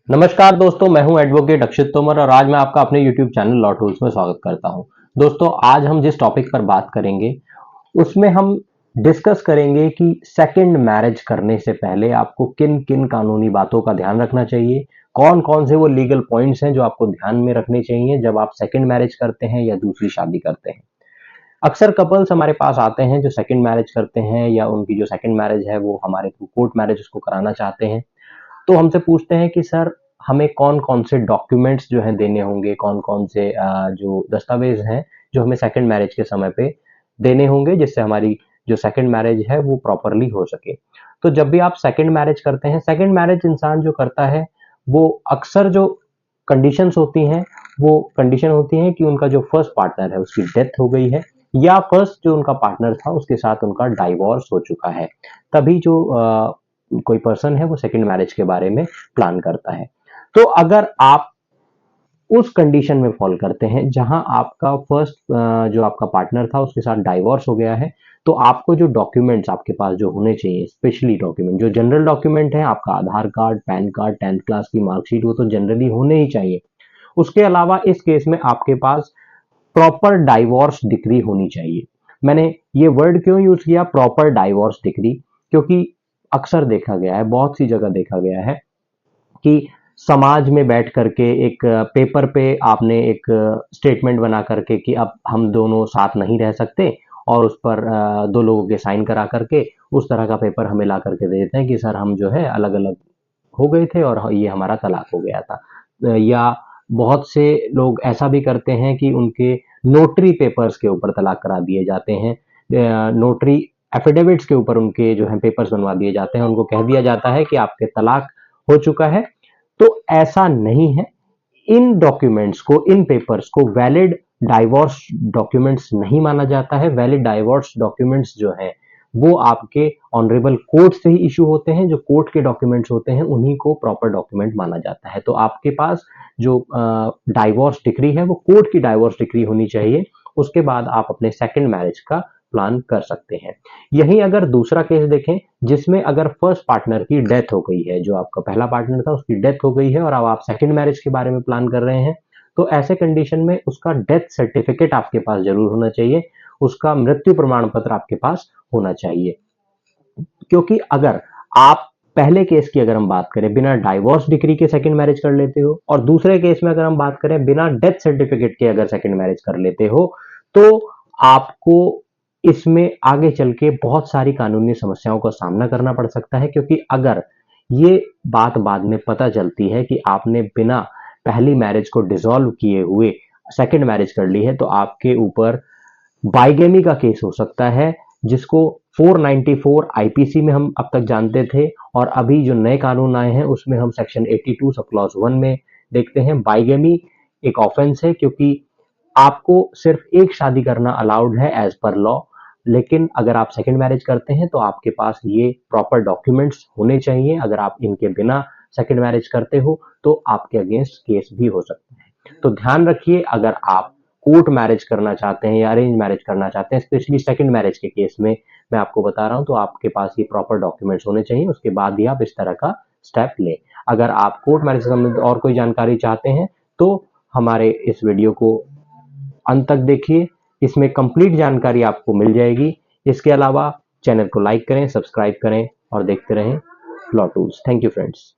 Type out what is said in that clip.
नमस्कार दोस्तों, मैं हूं एडवोकेट अक्षित तोमर और आज मैं आपका अपने YouTube चैनल लॉ टूल्स में स्वागत करता हूं। दोस्तों, आज हम जिस टॉपिक पर बात करेंगे उसमें हम डिस्कस करेंगे कि सेकंड मैरिज करने से पहले आपको किन किन कानूनी बातों का ध्यान रखना चाहिए, कौन कौन से वो लीगल पॉइंट्स हैं जो आपको ध्यान में रखने चाहिए जब आप सेकंड मैरिज करते हैं या दूसरी शादी करते हैं। अक्सर कपल्स हमारे पास आते हैं जो सेकंड मैरिज करते हैं या उनकी जो सेकंड मैरिज है वो हमारे थ्रू कोर्ट मैरिज उसको कराना चाहते हैं। तो हमसे पूछते हैं कि सर हमें कौन-कौन से डॉक्यूमेंट्स जो हैं देने होंगे, कौन-कौन से जो दस्तावेज़ हैं, जो हमें सेकंड मैरिज के समय पे देने होंगे जिससे हमारी जो सेकंड मैरिज है वो प्रॉपर्ली हो सके। तो जब भी आप सेकंड मैरिज करते हैं, सेकंड मैरिज इंसान जो करता है, वो अक्सर जो कंडीशंस होती हैं, वो कंडीशन होती हैं कि उनका जो फर्स्ट पार्टनर है उसकी डेथ हो गई है या फर्स्ट जो उनका पार्टनर था उसके साथ उनका डाइवोर्स हो चुका है। तभी जो कोई पर्सन है वो सेकंड मैरिज के बारे में प्लान करता है। तो अगर आप उस कंडीशन में फॉल करते हैं जहां आपका फर्स्ट जो आपका पार्टनर था उसके साथ डाइवोर्स हो गया है, तो आपको जो डॉक्यूमेंट्स आपके पास जो होने चाहिए, स्पेशली डॉक्यूमेंट जो जनरल डॉक्यूमेंट है, आपका Aadhaar card, PAN card, 10th class की मार्कशीट, वो तो जनरली होने ही चाहिए। उसके अलावा इस केस में आपके पास प्रॉपर डाइवोर्स डिक्री होनी चाहिए। मैंने ये वर्ड क्यों यूज किया प्रॉपर डाइवोर्स डिक्री, क्योंकि अक्सर देखा गया है, बहुत सी जगह देखा गया है कि समाज में बैठ करके एक पेपर पे आपने एक स्टेटमेंट बना करके कि अब हम दोनों साथ नहीं रह सकते और उस पर दो लोगों के साइन करा करके उस तरह का पेपर हमें ला करके दे देते हैं कि सर हम जो है अलग अलग हो गए थे और ये हमारा तलाक हो गया था। या बहुत से लोग ऐसा भी करते हैं कि उनके नोटरी पेपर्स के ऊपर तलाक करा दिए जाते हैं। नोटरी एफिडेविट्स के ऊपर उनके जो है पेपर्स बनवा दिए जाते हैं, उनको कह दिया जाता है कि आपके तलाक हो चुका है। तो ऐसा नहीं है। इन डॉक्यूमेंट्स को, इन पेपर्स को वैलिड डाइवोर्स डॉक्यूमेंट्स नहीं माना जाता है। वैलिड डाइवोर्स डॉक्यूमेंट्स जो हैं वो आपके ऑनरेबल कोर्ट से ही इशू होते हैं। जो कोर्ट के डॉक्यूमेंट्स होते हैं उन्हीं को प्रॉपर डॉक्यूमेंट माना जाता है। तो आपके पास जो डाइवोर्स डिक्री है वो कोर्ट की डाइवोर्स डिक्री होनी चाहिए। उसके बाद आप अपने सेकंड मैरिज का प्लान कर सकते हैं। यहीं अगर दूसरा केस देखें जिसमें अगर फर्स्ट पार्टनर की डेथ हो गई है, जो आपका पहला पार्टनर था उसकी डेथ हो गई है और अब आप सेकंड मैरिज के बारे में प्लान कर रहे हैं, तो ऐसे कंडीशन में उसका डेथ सर्टिफिकेट आपके पास जरूर होना चाहिए। उसका मृत्यु प्रमाण पत्र आपके पास होना चाहिए। क्योंकि अगर आप पहले केस की अगर हम बात करें बिना डाइवोर्स डिग्री के सेकंड मैरिज कर लेते हो और दूसरे केस में अगर हम बात करें बिना डेथ सर्टिफिकेट के अगर सेकंड मैरिज कर लेते हो, तो आपको इसमें आगे चल के बहुत सारी कानूनी समस्याओं का सामना करना पड़ सकता है। क्योंकि अगर ये बात बाद में पता चलती है कि आपने बिना पहली मैरिज को डिसॉल्व किए हुए सेकंड मैरिज कर ली है, तो आपके ऊपर बाइगेमी का केस हो सकता है, जिसको 494 आईपीसी में हम अब तक जानते थे और अभी जो नए कानून आए हैं उसमें हम सेक्शन 82 सब क्लॉज 1 में देखते हैं। बाइगेमी एक ऑफेंस है क्योंकि आपको सिर्फ एक शादी करना अलाउड है एज पर लॉ, लेकिन अगर आप सेकंड मैरिज करते हैं तो आपके पास ये प्रॉपर डॉक्यूमेंट्स होने चाहिए। अगर आप इनके बिना सेकंड मैरिज करते हो तो आपके अगेंस्ट केस भी हो सकता है। तो ध्यान रखिए, अगर आप कोर्ट मैरिज करना चाहते हैं या अरेंज मैरिज करना चाहते हैं, स्पेशली सेकंड मैरिज के केस में मैं आपको बता रहा हूं, तो आपके पास ये प्रॉपर डॉक्यूमेंट्स होने चाहिए। उसके बाद ही आप इस तरह का स्टेप लें। अगर आप कोर्ट मैरिज से संबंधित और कोई जानकारी चाहते हैं तो हमारे इस वीडियो को अंत तक देखिए, इसमें कंप्लीट जानकारी आपको मिल जाएगी। इसके अलावा चैनल को लाइक करें, सब्सक्राइब करें और देखते रहें law tools. Thank you friends.